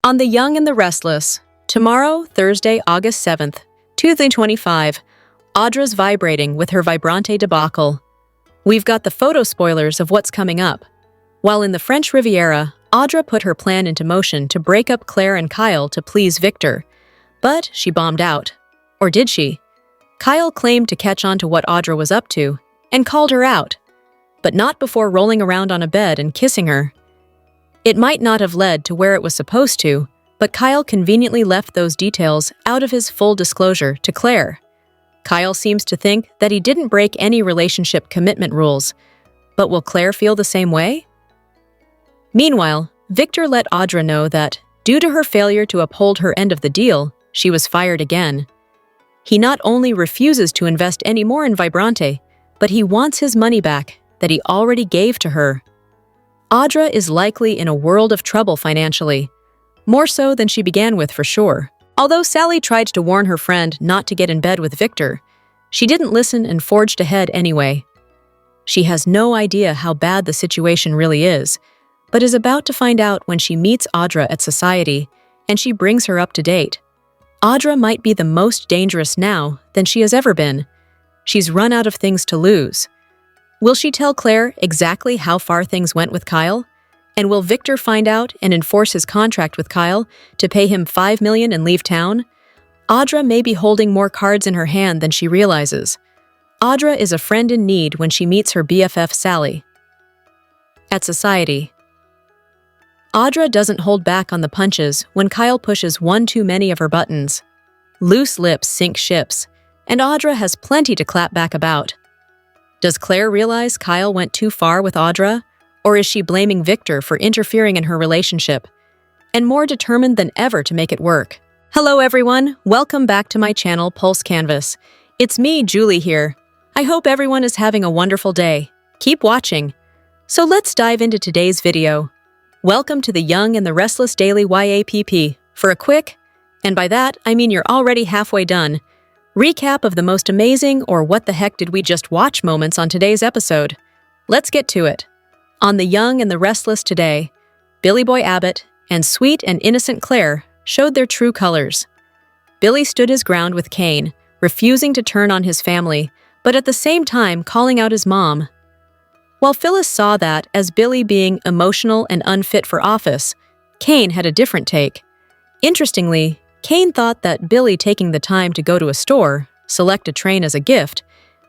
On the Young and the Restless, tomorrow, Thursday, August 7th, 2025, Audra's vibrating with her Vibrante debacle. We've got the photo spoilers of what's coming up. While in the French Riviera, Audra put her plan into motion to break up Claire and Kyle to please Victor. But she bombed out. Or did she? Kyle claimed to catch on to what Audra was up to and called her out, but not before rolling around on a bed and kissing her. It might not have led to where it was supposed to, but Kyle conveniently left those details out of his full disclosure to Clare. Kyle seems to think that he didn't break any relationship commitment rules, but will Clare feel the same way? Meanwhile, Victor let Audra know that, due to her failure to uphold her end of the deal, she was fired again. He not only refuses to invest any more in Vibrante, but he wants his money back that he already gave to her. Audra is likely in a world of trouble financially, more so than she began with for sure. Although Sally tried to warn her friend not to get in bed with Victor, she didn't listen and forged ahead anyway. She has no idea how bad the situation really is, but is about to find out when she meets Audra at society, and she brings her up to date. Audra might be the most dangerous now than she has ever been. She's run out of things to lose. Will she tell Clare exactly how far things went with Kyle? And will Victor find out and enforce his contract with Kyle to pay him $5 million and leave town? Audra may be holding more cards in her hand than she realizes. Audra is a friend in need when she meets her BFF Sally. At society, Audra doesn't hold back on the punches when Kyle pushes one too many of her buttons. Loose lips sink ships, and Audra has plenty to clap back about. Does Clare realize Kyle went too far with Audra, or is she blaming Victor for interfering in her relationship, and more determined than ever to make it work? Hello everyone, welcome back to my channel Pulse Canvas. It's me, Julie here. I hope everyone is having a wonderful day. Keep watching. So let's dive into today's video. Welcome to the Young and the Restless Daily YAPP for a quick, and by that I mean you're already halfway done, recap of the most amazing or what the heck did we just watch moments on today's episode. Let's get to it. On the Young and the Restless today, Billy Boy Abbott and sweet and innocent Clare showed their true colors. Billy stood his ground with Kane, refusing to turn on his family, but at the same time calling out his mom. While Phyllis saw that as Billy being emotional and unfit for office, Kane had a different take. Interestingly, Kane thought that Billy taking the time to go to a store, select a train as a gift,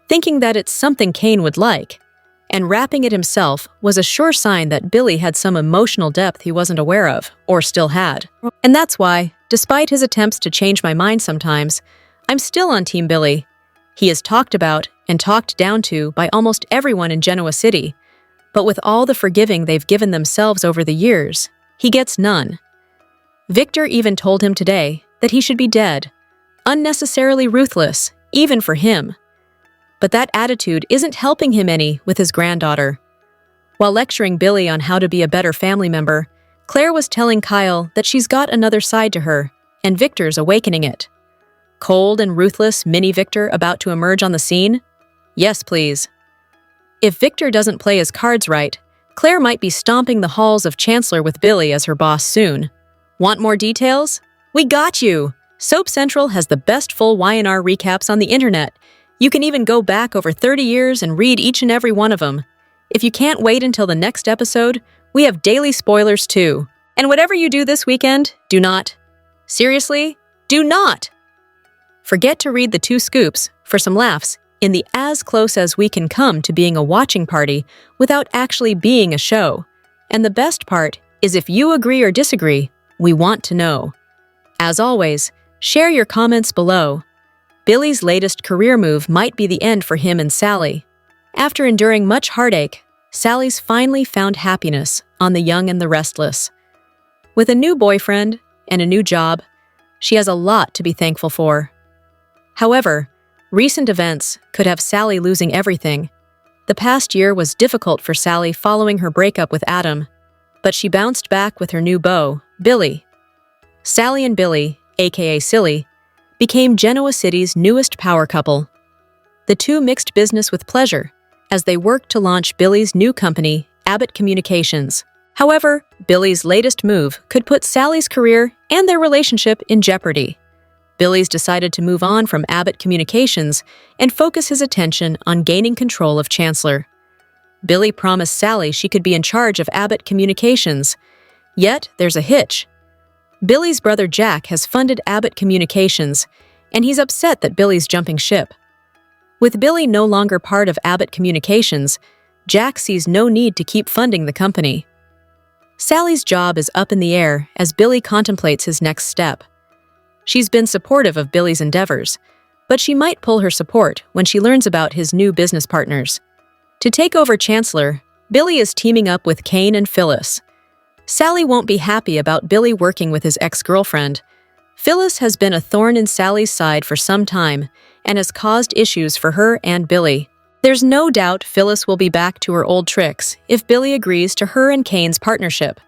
thinking that it's something Kane would like, and wrapping it himself was a sure sign that Billy had some emotional depth he wasn't aware of, or still had. And that's why, despite his attempts to change my mind sometimes, I'm still on Team Billy. He is talked about and talked down to by almost everyone in Genoa City, but with all the forgiving they've given themselves over the years, he gets none. Victor even told him today that he should be dead, unnecessarily ruthless, even for him. But that attitude isn't helping him any with his granddaughter. While lecturing Billy on how to be a better family member, Clare was telling Kyle that she's got another side to her, and Victor's awakening it. Cold and ruthless mini Victor about to emerge on the scene? Yes, please. If Victor doesn't play his cards right, Clare might be stomping the halls of Chancellor with Billy as her boss soon. Want more details? We got you! Soap Central has the best full YNR recaps on the internet. You can even go back over 30 years and read each and every one of them. If you can't wait until the next episode, we have daily spoilers too. And whatever you do this weekend, do not. Seriously, do not! Forget to read the 2 scoops for some laughs in the as close as we can come to being a watching party without actually being a show. And the best part is if you agree or disagree, we want to know. As always, share your comments below. Billy's latest career move might be the end for him and Sally. After enduring much heartache, Sally's finally found happiness on the Young and the Restless. With a new boyfriend and a new job, she has a lot to be thankful for. However, recent events could have Sally losing everything. The past year was difficult for Sally following her breakup with Adam, but she bounced back with her new beau, Billy. Sally and Billy, aka Silly, became Genoa City's newest power couple. The two mixed business with pleasure as they worked to launch Billy's new company, Abbott Communications. However, Billy's latest move could put Sally's career and their relationship in jeopardy. Billy's decided to move on from Abbott Communications and focus his attention on gaining control of Chancellor. Billy promised Sally she could be in charge of Abbott Communications. Yet, there's a hitch. Billy's brother Jack has funded Abbott Communications, and he's upset that Billy's jumping ship. With Billy no longer part of Abbott Communications, Jack sees no need to keep funding the company. Sally's job is up in the air as Billy contemplates his next step. She's been supportive of Billy's endeavors, but she might pull her support when she learns about his new business partners. To take over Chancellor, Billy is teaming up with Kane and Phyllis. Sally won't be happy about Billy working with his ex-girlfriend. Phyllis has been a thorn in Sally's side for some time and has caused issues for her and Billy. There's no doubt Phyllis will be back to her old tricks if Billy agrees to her and Kane's partnership.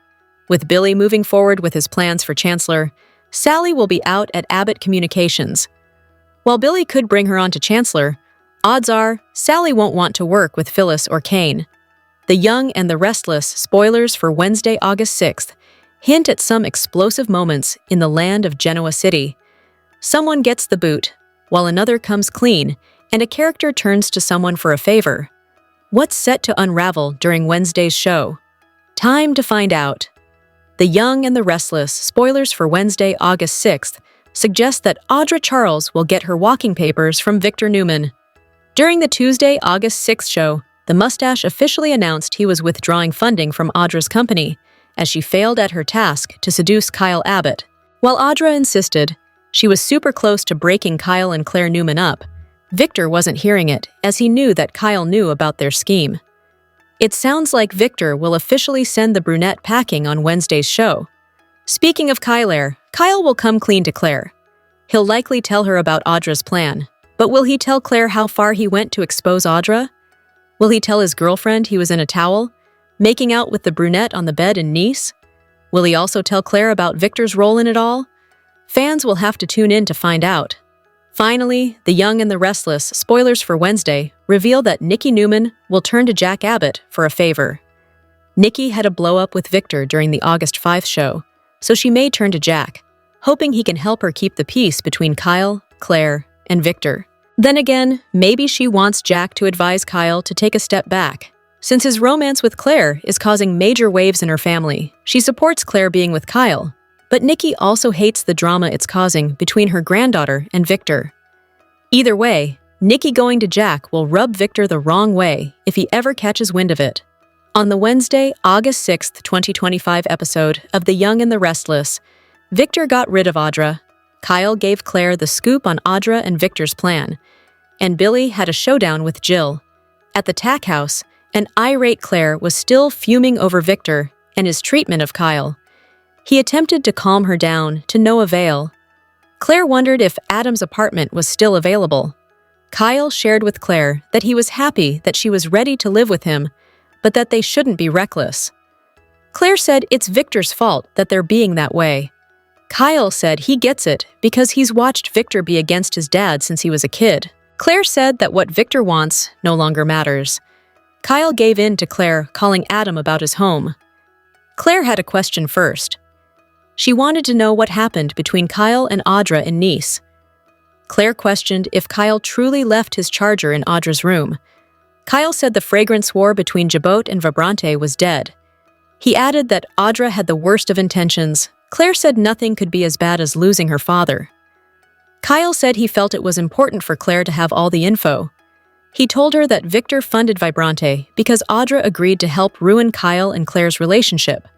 With Billy moving forward with his plans for Chancellor, Sally will be out at Abbott Communications. While Billy could bring her on to Chancellor, odds are Sally won't want to work with Phyllis or Kane. The Young and the Restless spoilers for Wednesday, August 6th hint at some explosive moments in the land of Genoa City. Someone gets the boot, while another comes clean, and a character turns to someone for a favor. What's set to unravel during Wednesday's show? Time to find out. The Young and the Restless spoilers for Wednesday, August 6th suggest that Audra Charles will get her walking papers from Victor Newman. During the Tuesday, August 6th show, the mustache officially announced he was withdrawing funding from Audra's company, as she failed at her task to seduce Kyle Abbott. While Audra insisted she was super close to breaking Kyle and Clare Newman up, Victor wasn't hearing it, as he knew that Kyle knew about their scheme. It sounds like Victor will officially send the brunette packing on Wednesday's show. Speaking of Kyle will come clean to Clare. He'll likely tell her about Audra's plan, but will he tell Clare how far he went to expose Audra? Will he tell his girlfriend he was in a towel, making out with the brunette on the bed in Nice? Will he also tell Clare about Victor's role in it all? Fans will have to tune in to find out. Finally, The Young and the Restless spoilers for Wednesday reveal that Nikki Newman will turn to Jack Abbott for a favor. Nikki had a blow-up with Victor during the August 5th show, so she may turn to Jack, hoping he can help her keep the peace between Kyle, Clare, and Victor. Then again, maybe she wants Jack to advise Kyle to take a step back. Since his romance with Clare is causing major waves in her family, she supports Clare being with Kyle, but Nikki also hates the drama it's causing between her granddaughter and Victor. Either way, Nikki going to Jack will rub Victor the wrong way if he ever catches wind of it. On the Wednesday, August 6th, 2025 episode of The Young and the Restless, Victor got rid of Audra, Kyle gave Clare the scoop on Audra and Victor's plan, and Billy had a showdown with Jill. At the tack house, an irate Clare was still fuming over Victor and his treatment of Kyle. He attempted to calm her down, to no avail. Clare wondered if Adam's apartment was still available. Kyle shared with Clare that he was happy that she was ready to live with him, but that they shouldn't be reckless. Clare said it's Victor's fault that they're being that way. Kyle said he gets it because he's watched Victor be against his dad since he was a kid. Clare said that what Victor wants no longer matters. Kyle gave in to Clare calling Adam about his home. Clare had a question first. She wanted to know what happened between Kyle and Audra in Nice. Clare questioned if Kyle truly left his charger in Audra's room. Kyle said the fragrance war between Jabot and Vibrante was dead. He added that Audra had the worst of intentions. Clare said nothing could be as bad as losing her father. Kyle said he felt it was important for Clare to have all the info. He told her that Victor funded Vibrante because Audra agreed to help ruin Kyle and Clare's relationship.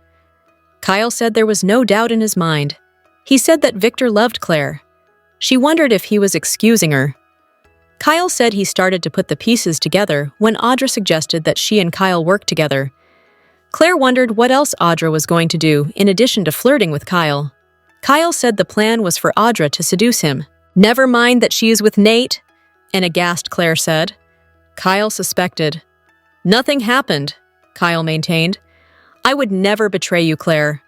Kyle said there was no doubt in his mind. He said that Victor loved Clare. She wondered if he was excusing her. Kyle said he started to put the pieces together when Audra suggested that she and Kyle work together. Clare wondered what else Audra was going to do in addition to flirting with Kyle. Kyle said the plan was for Audra to seduce him. "Never mind that she is with Nate," an aghast Clare said. Kyle suspected. "Nothing happened," Kyle maintained. "I would never betray you, Clare."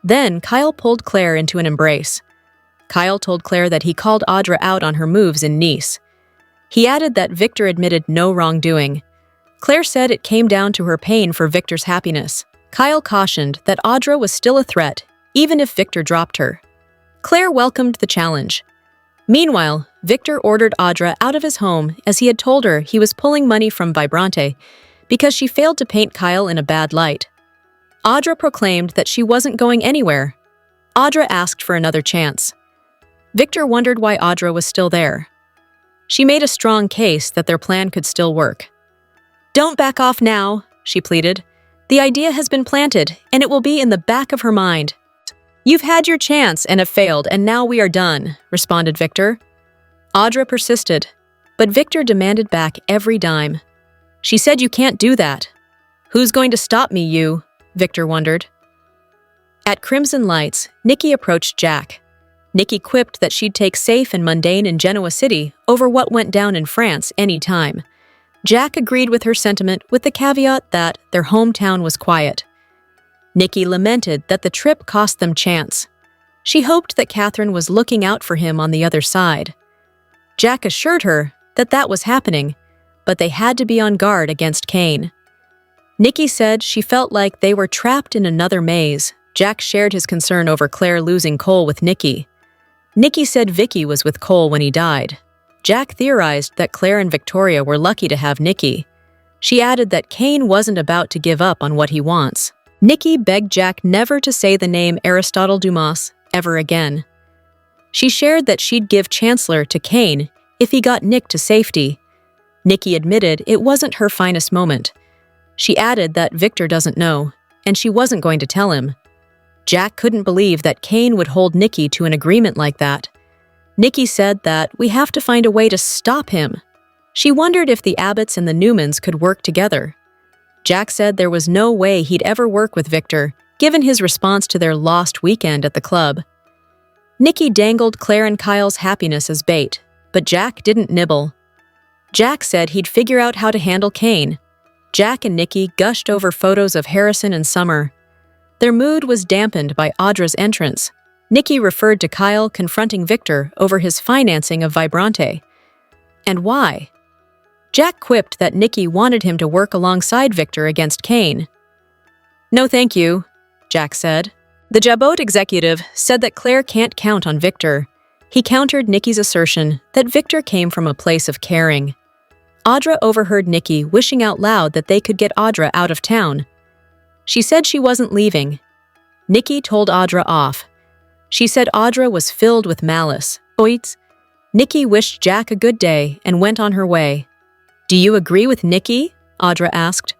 Then Kyle pulled Clare into an embrace. Kyle told Clare that he called Audra out on her moves in Nice. He added that Victor admitted no wrongdoing. Clare said it came down to her pain for Victor's happiness. Kyle cautioned that Audra was still a threat, even if Victor dropped her. Clare welcomed the challenge. Meanwhile, Victor ordered Audra out of his home as he had told her he was pulling money from Vibrante because she failed to paint Kyle in a bad light. Audra proclaimed that she wasn't going anywhere. Audra asked for another chance. Victor wondered why Audra was still there. She made a strong case that their plan could still work. "Don't back off now," she pleaded. "The idea has been planted, and it will be in the back of her mind." "You've had your chance and have failed, and now we are done," responded Victor. Audra persisted, but Victor demanded back every dime. "She said you can't do that." "Who's going to stop me, you?" Victor wondered. At Crimson Lights, Nikki approached Jack. Nikki quipped that she'd take safe and mundane in Genoa City over what went down in France any time. Jack agreed with her sentiment with the caveat that their hometown was quiet. Nikki lamented that the trip cost them chance. She hoped that Catherine was looking out for him on the other side. Jack assured her that that was happening, but they had to be on guard against Kane. Nikki said she felt like they were trapped in another maze. Jack shared his concern over Clare losing Cole with Nikki. Nikki said Vicky was with Cole when he died. Jack theorized that Clare and Victoria were lucky to have Nikki. She added that Kane wasn't about to give up on what he wants. Nikki begged Jack never to say the name Aristotle Dumas ever again. She shared that she'd give Chancellor to Kane if he got Nick to safety. Nikki admitted it wasn't her finest moment. She added that Victor doesn't know, and she wasn't going to tell him. Jack couldn't believe that Kane would hold Nikki to an agreement like that. Nikki said that we have to find a way to stop him. She wondered if the Abbotts and the Newmans could work together. Jack said there was no way he'd ever work with Victor, given his response to their lost weekend at the club. Nikki dangled Clare and Kyle's happiness as bait, but Jack didn't nibble. Jack said he'd figure out how to handle Kane. Jack and Nikki gushed over photos of Harrison and Summer. Their mood was dampened by Audra's entrance. Nikki referred to Kyle confronting Victor over his financing of Vibrante. And why? Jack quipped that Nikki wanted him to work alongside Victor against Kane. "No thank you," Jack said. The Jabot executive said that Clare can't count on Victor. He countered Nikki's assertion that Victor came from a place of caring. Audra overheard Nikki wishing out loud that they could get Audra out of town. She said she wasn't leaving. Nikki told Audra off. She said Audra was filled with malice. Oits. Nikki wished Jack a good day and went on her way. "Do you agree with Nikki?" Audra asked.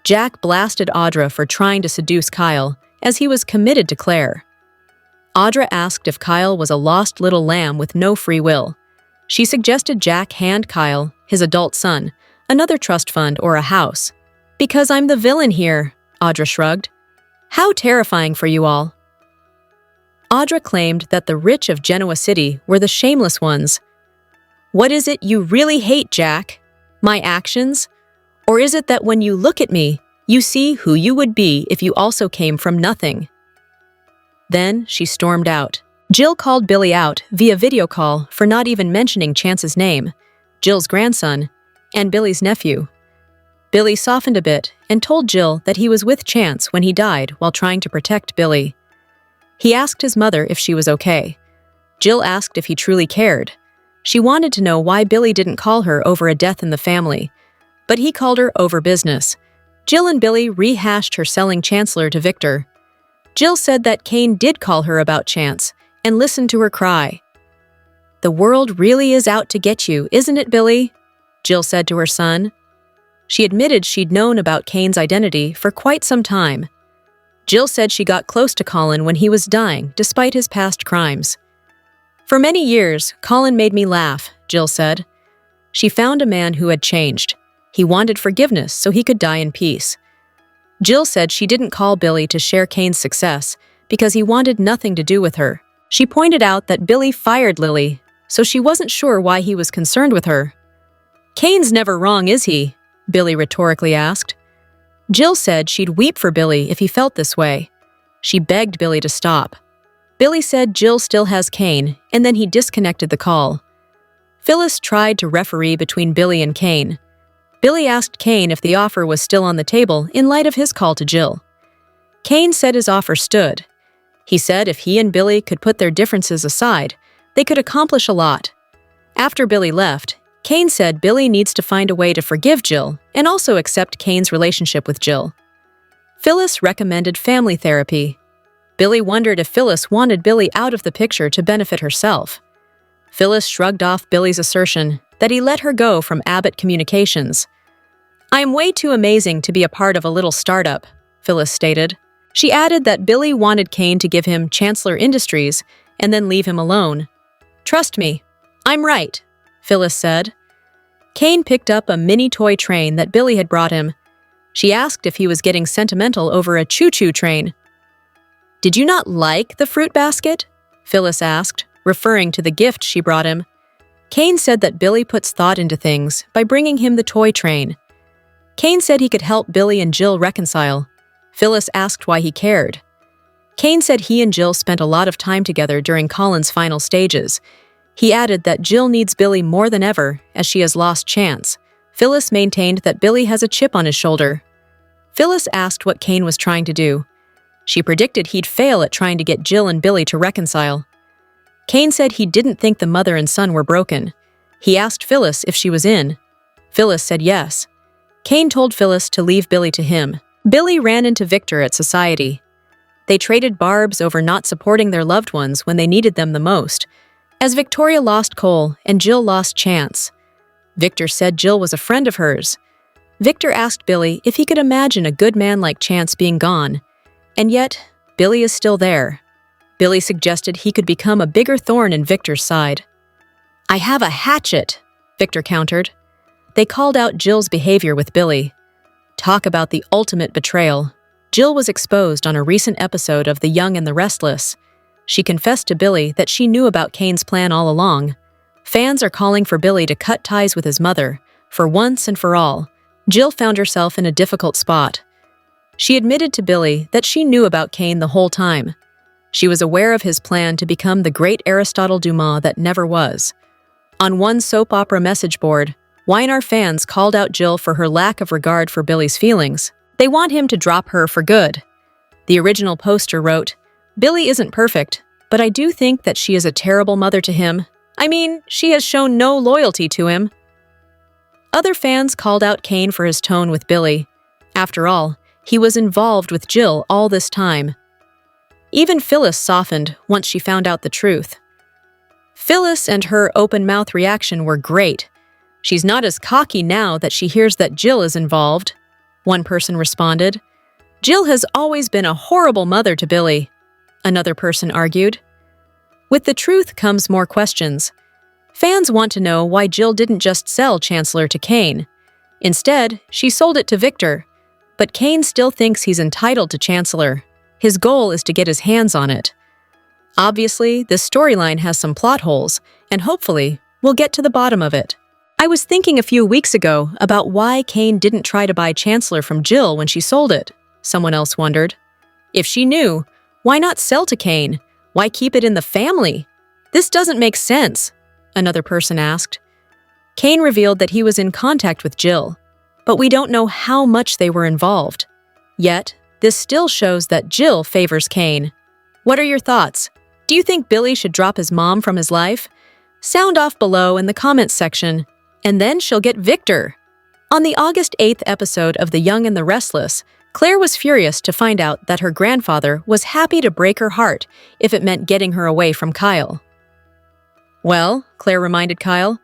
Jack blasted Audra for trying to seduce Kyle, as he was committed to Clare. Audra asked if Kyle was a lost little lamb with no free will. She suggested Jack hand Kyle, his adult son, another trust fund or a house. "Because I'm the villain here," Audra shrugged. "How terrifying for you all." Audra claimed that the rich of Genoa City were the shameless ones. "What is it you really hate, Jack? My actions? Or is it that when you look at me, you see who you would be if you also came from nothing?" Then she stormed out. Jill called Billy out via video call for not even mentioning Chance's name, Jill's grandson, and Billy's nephew. Billy softened a bit and told Jill that he was with Chance when he died while trying to protect Billy. He asked his mother if she was okay. Jill asked if he truly cared. She wanted to know why Billy didn't call her over a death in the family, but he called her over business. Jill and Billy rehashed her selling Chancellor to Victor. Jill said that Kane did call her about Chance and listened to her cry. "The world really is out to get you, isn't it, Billy?" Jill said to her son. She admitted she'd known about Kane's identity for quite some time. Jill said she got close to Colin when he was dying, despite his past crimes. "For many years, Colin made me laugh," Jill said. She found a man who had changed. He wanted forgiveness so he could die in peace. Jill said she didn't call Billy to share Kane's success because he wanted nothing to do with her. She pointed out that Billy fired Lily, so she wasn't sure why he was concerned with her. "Kane's never wrong, is he?" Billy rhetorically asked. Jill said she'd weep for Billy if he felt this way. She begged Billy to stop. Billy said Jill still has Kane, and then he disconnected the call. Phyllis tried to referee between Billy and Kane. Billy asked Kane if the offer was still on the table in light of his call to Jill. Kane said his offer stood. He said if he and Billy could put their differences aside, they could accomplish a lot. After Billy left, Kane said Billy needs to find a way to forgive Jill and also accept Kane's relationship with Jill. Phyllis recommended family therapy. Billy wondered if Phyllis wanted Billy out of the picture to benefit herself. Phyllis shrugged off Billy's assertion that he let her go from Abbott Communications. "I am way too amazing to be a part of a little startup," Phyllis stated. She added that Billy wanted Kane to give him Chancellor Industries and then leave him alone. "Trust me, I'm right," Phyllis said. Kane picked up a mini toy train that Billy had brought him. She asked if he was getting sentimental over a choo-choo train. "Did you not like the fruit basket?" Phyllis asked, referring to the gift she brought him. Kane said that Billy puts thought into things by bringing him the toy train. Kane said he could help Billy and Jill reconcile. Phyllis asked why he cared. Kane said he and Jill spent a lot of time together during Colin's final stages. He added that Jill needs Billy more than ever, as she has lost Chance. Phyllis maintained that Billy has a chip on his shoulder. Phyllis asked what Kane was trying to do. She predicted he'd fail at trying to get Jill and Billy to reconcile. Kane said he didn't think the mother and son were broken. He asked Phyllis if she was in. Phyllis said yes. Kane told Phyllis to leave Billy to him. Billy ran into Victor at Society. They traded barbs over not supporting their loved ones when they needed them the most, as Victoria lost Cole and Jill lost Chance. Victor said Jill was a friend of hers. Victor asked Billy if he could imagine a good man like Chance being gone, and yet Billy is still there. Billy suggested he could become a bigger thorn in Victor's side. "I have a hatchet," Victor countered. They called out Jill's behavior with Billy. Talk about the ultimate betrayal. Jill was exposed on a recent episode of The Young and the Restless. She confessed to Billy that she knew about Kane's plan all along. Fans are calling for Billy to cut ties with his mother, for once and for all. Jill found herself in a difficult spot. She admitted to Billy that she knew about Kane the whole time. She was aware of his plan to become the great Aristotle Dumas that never was. On one soap opera message board, Weiner fans called out Jill for her lack of regard for Billy's feelings. They want him to drop her for good. The original poster wrote, "Billy isn't perfect, but I do think that she is a terrible mother to him. I mean, she has shown no loyalty to him." Other fans called out Kane for his tone with Billy. After all, he was involved with Jill all this time. Even Phyllis softened once she found out the truth. Phyllis and her open-mouth reaction were great. "She's not as cocky now that she hears that Jill is involved," one person responded. "Jill has always been a horrible mother to Billy," another person argued. With the truth comes more questions. Fans want to know why Jill didn't just sell Chancellor to Kane. Instead, she sold it to Victor. But Kane still thinks he's entitled to Chancellor. His goal is to get his hands on it. Obviously, this storyline has some plot holes, and hopefully, we'll get to the bottom of it. I was thinking a few weeks ago about why Kane didn't try to buy Chancellor from Jill when she sold it, someone else wondered. If she knew, why not sell to Kane? Why keep it in the family? This doesn't make sense, another person asked. Kane revealed that he was in contact with Jill, but we don't know how much they were involved. Yet, this still shows that Jill favors Kane. What are your thoughts? Do you think Billy should drop his mom from his life? Sound off below in the comments section. And then she'll get Victor. On the August 8th episode of The Young and the Restless, Clare was furious to find out that her grandfather was happy to break her heart if it meant getting her away from Kyle. "Well," Clare reminded Kyle,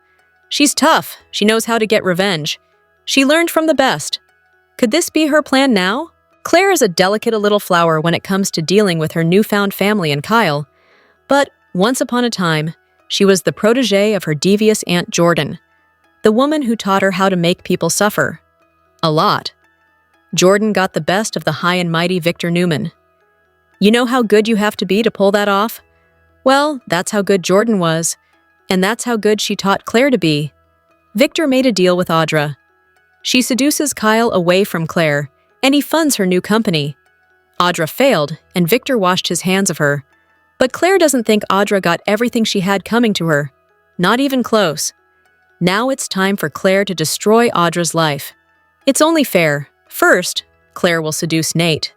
"she's tough. She knows how to get revenge. She learned from the best. Could this be her plan now?" Clare is a delicate little flower when it comes to dealing with her newfound family and Kyle. But once upon a time, she was the protégé of her devious Aunt Jordan, the woman who taught her how to make people suffer. A lot. Jordan got the best of the high and mighty Victor Newman. You know how good you have to be to pull that off? Well, that's how good Jordan was, and that's how good she taught Clare to be. Victor made a deal with Audra. She seduces Kyle away from Clare, and he funds her new company. Audra failed, and Victor washed his hands of her. But Clare doesn't think Audra got everything she had coming to her. Not even close. Now it's time for Clare to destroy Audra's life. It's only fair. First, Clare will seduce Nate.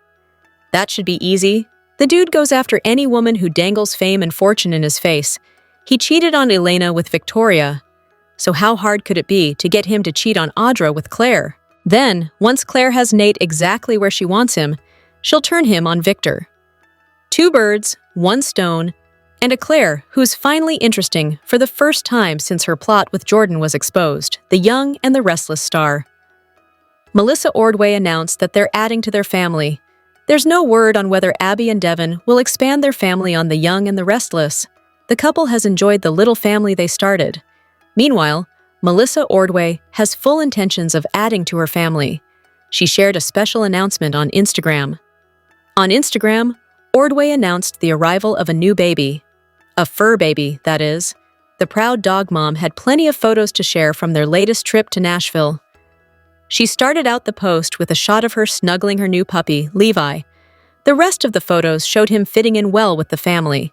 That should be easy. The dude goes after any woman who dangles fame and fortune in his face. He cheated on Elena with Victoria. So how hard could it be to get him to cheat on Audra with Clare? Then, once Clare has Nate exactly where she wants him, she'll turn him on Victor. 2 birds, 1 stone, and a Clare who's finally interesting for the first time since her plot with Jordan was exposed, the young and the restless star. Melissa Ordway announced that they're adding to their family. There's no word on whether Abby and Devon will expand their family on the young and the restless. The couple has enjoyed the little family they started. Meanwhile, Melissa Ordway has full intentions of adding to her family. She shared a special announcement on Instagram. On Instagram, Ordway announced the arrival of a new baby. A fur baby, that is. The proud dog mom had plenty of photos to share from their latest trip to Nashville. She started out the post with a shot of her snuggling her new puppy, Levi. The rest of the photos showed him fitting in well with the family.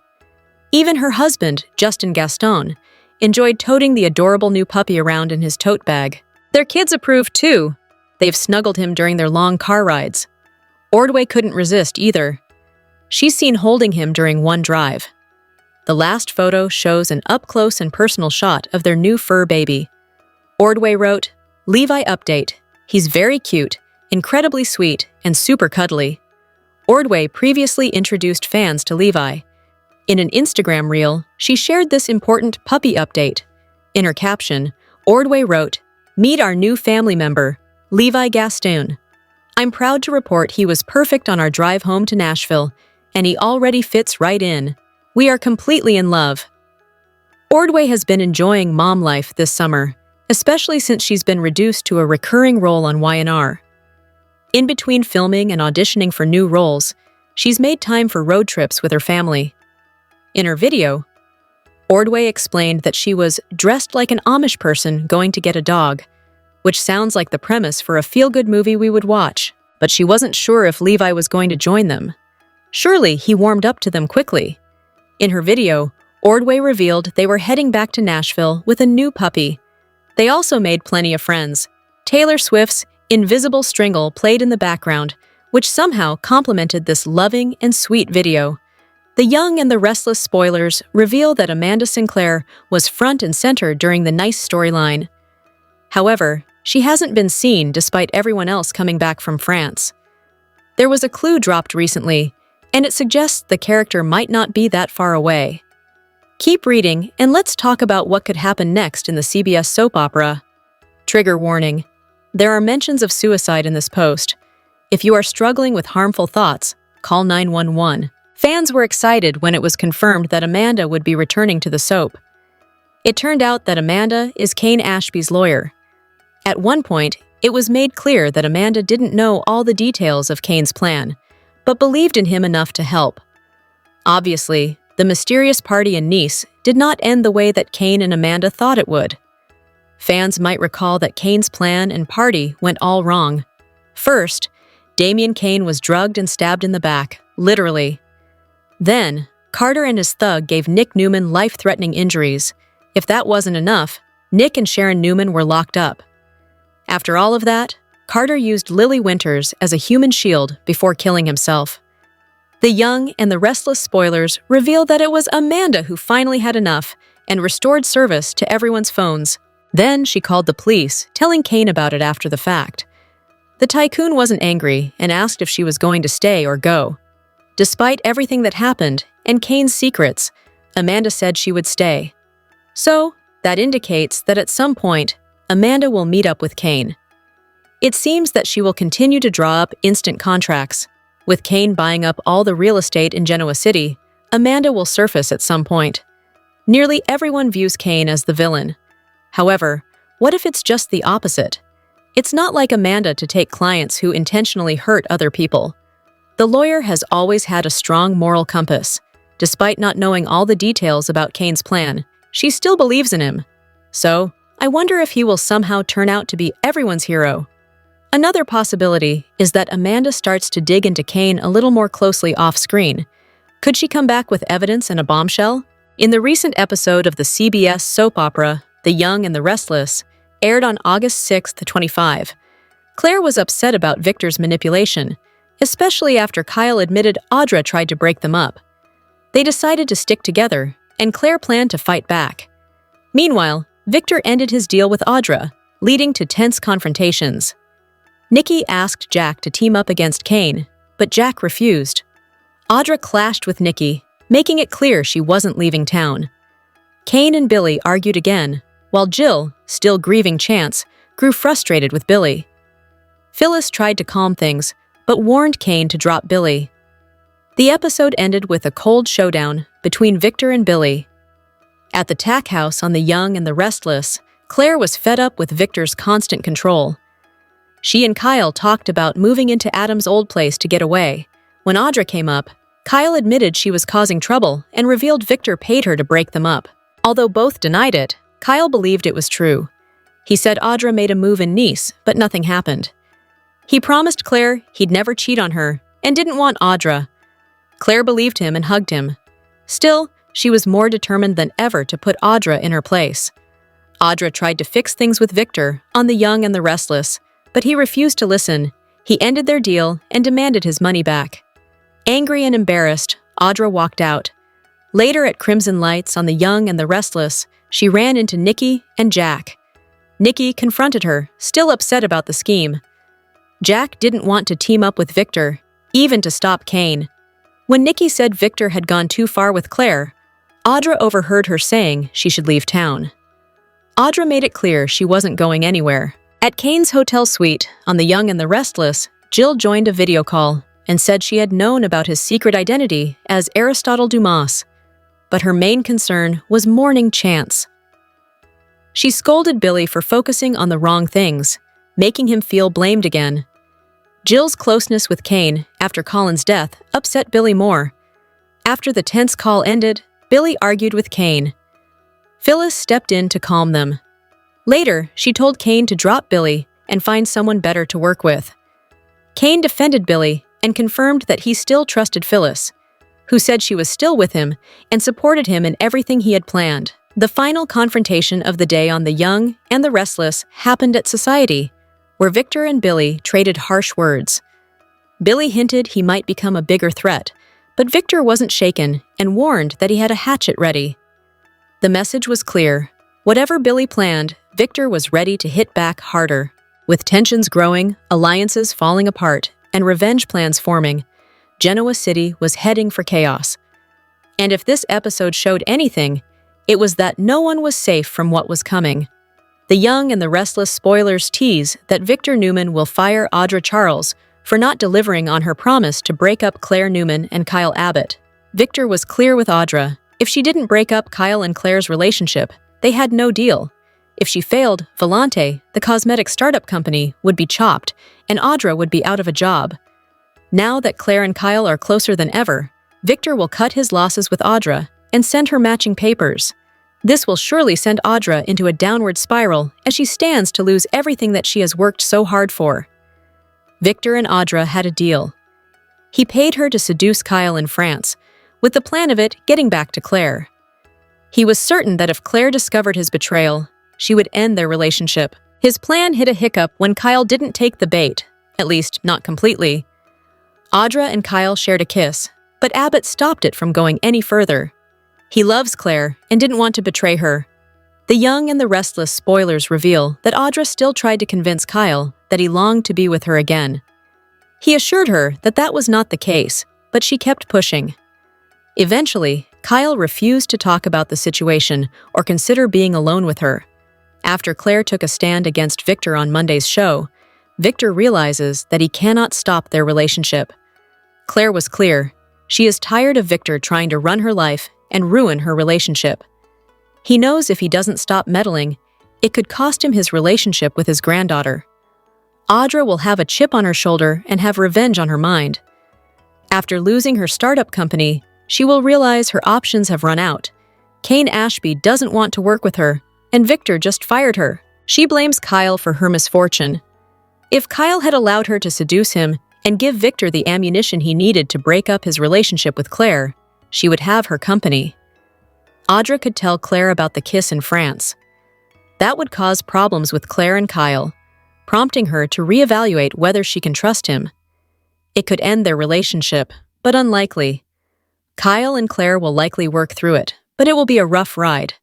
Even her husband, Justin Gaston, enjoyed toting the adorable new puppy around in his tote bag. Their kids approved too. They've snuggled him during their long car rides. Ordway couldn't resist either. She's seen holding him during one drive. The last photo shows an up-close and personal shot of their new fur baby. Ordway wrote, "Levi update. He's very cute, incredibly sweet, and super cuddly." Ordway previously introduced fans to Levi. In an Instagram reel, she shared this important puppy update. In her caption, Ordway wrote, "Meet our new family member, Levi Gaston. I'm proud to report he was perfect on our drive home to Nashville, and he already fits right in. We are completely in love." Ordway has been enjoying mom life this summer, especially since she's been reduced to a recurring role on Y&R. In between filming and auditioning for new roles, she's made time for road trips with her family. In her video, Ordway explained that she was dressed like an Amish person going to get a dog, which sounds like the premise for a feel-good movie we would watch, but she wasn't sure if Levi was going to join them. Surely he warmed up to them quickly. In her video, Ordway revealed they were heading back to Nashville with a new puppy. They also made plenty of friends. Taylor Swift's Invisible Stringle played in the background, which somehow complemented this loving and sweet video. The Young and the Restless spoilers reveal that Amanda Sinclair was front and center during the Nice storyline. However, she hasn't been seen despite everyone else coming back from France. There was a clue dropped recently, and it suggests the character might not be that far away. Keep reading, and let's talk about what could happen next in the CBS soap opera. Trigger warning. There are mentions of suicide in this post. If you are struggling with harmful thoughts, call 911. Fans were excited when it was confirmed that Amanda would be returning to the soap. It turned out that Amanda is Kane Ashby's lawyer. At one point, it was made clear that Amanda didn't know all the details of Kane's plan, but believed in him enough to help. Obviously, the mysterious party in Nice did not end the way that Kane and Amanda thought it would. Fans might recall that Kane's plan and party went all wrong. First, Damian Kane was drugged and stabbed in the back, literally. Then, Carter and his thug gave Nick Newman life-threatening injuries. If that wasn't enough, Nick and Sharon Newman were locked up. After all of that, Carter used Lily Winters as a human shield before killing himself. The Young and the Restless spoilers reveal that it was Amanda who finally had enough and restored service to everyone's phones. Then she called the police, telling Kane about it after the fact. The tycoon wasn't angry and asked if she was going to stay or go. Despite everything that happened and Kane's secrets, Amanda said she would stay. So, that indicates that at some point, Amanda will meet up with Kane. It seems that she will continue to draw up instant contracts. With Kane buying up all the real estate in Genoa City, Amanda will surface at some point. Nearly everyone views Kane as the villain. However, what if it's just the opposite? It's not like Amanda to take clients who intentionally hurt other people. The lawyer has always had a strong moral compass. Despite not knowing all the details about Kane's plan, she still believes in him. So, I wonder if he will somehow turn out to be everyone's hero. Another possibility is that Amanda starts to dig into Kane a little more closely off-screen. Could she come back with evidence and a bombshell? In the recent episode of the CBS soap opera, The Young and the Restless, aired on August 6, 2025, Clare was upset about Victor's manipulation, especially after Kyle admitted Audra tried to break them up. They decided to stick together, and Clare planned to fight back. Meanwhile, Victor ended his deal with Audra, leading to tense confrontations. Nikki asked Jack to team up against Kane, but Jack refused. Audra clashed with Nikki, making it clear she wasn't leaving town. Kane and Billy argued again, while Jill, still grieving Chance, grew frustrated with Billy. Phyllis tried to calm things, but warned Kane to drop Billy. The episode ended with a cold showdown between Victor and Billy. At the tack house on The Young and the Restless, Clare was fed up with Victor's constant control. She and Kyle talked about moving into Adam's old place to get away. When Audra came up, Kyle admitted she was causing trouble and revealed Victor paid her to break them up. Although both denied it, Kyle believed it was true. He said Audra made a move in Nice, but nothing happened. He promised Clare he'd never cheat on her and didn't want Audra. Clare believed him and hugged him. Still, she was more determined than ever to put Audra in her place. Audra tried to fix things with Victor on The Young and the Restless, but he refused to listen. He ended their deal and demanded his money back. Angry and embarrassed, Audra walked out. Later at Crimson Lights on The Young and the Restless, she ran into Nikki and Jack. Nikki confronted her, still upset about the scheme. Jack didn't want to team up with Victor, even to stop Kane. When Nikki said Victor had gone too far with Clare, Audra overheard her saying she should leave town. Audra made it clear she wasn't going anywhere. At Kane's hotel suite on The Young and the Restless, Jill joined a video call and said she had known about his secret identity as Aristotle Dumas, but her main concern was mourning Chance. She scolded Billy for focusing on the wrong things, making him feel blamed again. Jill's closeness with Kane after Colin's death upset Billy more. After the tense call ended, Billy argued with Kane. Phyllis stepped in to calm them. Later, she told Kane to drop Billy and find someone better to work with. Kane defended Billy and confirmed that he still trusted Phyllis, who said she was still with him and supported him in everything he had planned. The final confrontation of the day on The Young and the Restless happened at Society, where Victor and Billy traded harsh words. Billy hinted he might become a bigger threat, but Victor wasn't shaken and warned that he had a hatchet ready. The message was clear. Whatever Billy planned, Victor was ready to hit back harder. With tensions growing, alliances falling apart, and revenge plans forming, Genoa City was heading for chaos. And if this episode showed anything, it was that no one was safe from what was coming. The Young and the Restless spoilers tease that Victor Newman will fire Audra Charles for not delivering on her promise to break up Clare Newman and Kyle Abbott. Victor was clear with Audra. If she didn't break up Kyle and Clare's relationship, they had no deal. If she failed, Volante, the cosmetic startup company, would be chopped, and Audra would be out of a job. Now that Clare and Kyle are closer than ever, Victor will cut his losses with Audra and send her matching papers. This will surely send Audra into a downward spiral as she stands to lose everything that she has worked so hard for. Victor and Audra had a deal. He paid her to seduce Kyle in France, with the plan of it getting back to Clare. He was certain that if Clare discovered his betrayal, she would end their relationship. His plan hit a hiccup when Kyle didn't take the bait, at least not completely. Audra and Kyle shared a kiss, but Abbott stopped it from going any further. He loves Clare and didn't want to betray her. The Young and the Restless spoilers reveal that Audra still tried to convince Kyle that he longed to be with her again. He assured her that that was not the case, but she kept pushing. Eventually, Kyle refused to talk about the situation or consider being alone with her. After Clare took a stand against Victor on Monday's show, Victor realizes that he cannot stop their relationship. Clare was clear. She is tired of Victor trying to run her life and ruin her relationship. He knows if he doesn't stop meddling, it could cost him his relationship with his granddaughter. Audra will have a chip on her shoulder and have revenge on her mind. After losing her startup company, she will realize her options have run out. Kane Ashby doesn't want to work with her, and Victor just fired her. She blames Kyle for her misfortune. If Kyle had allowed her to seduce him and give Victor the ammunition he needed to break up his relationship with Clare, she would have her company. Audra could tell Clare about the kiss in France. That would cause problems with Clare and Kyle, prompting her to reevaluate whether she can trust him. It could end their relationship, but unlikely. Kyle and Claire will likely work through it, but it will be a rough ride.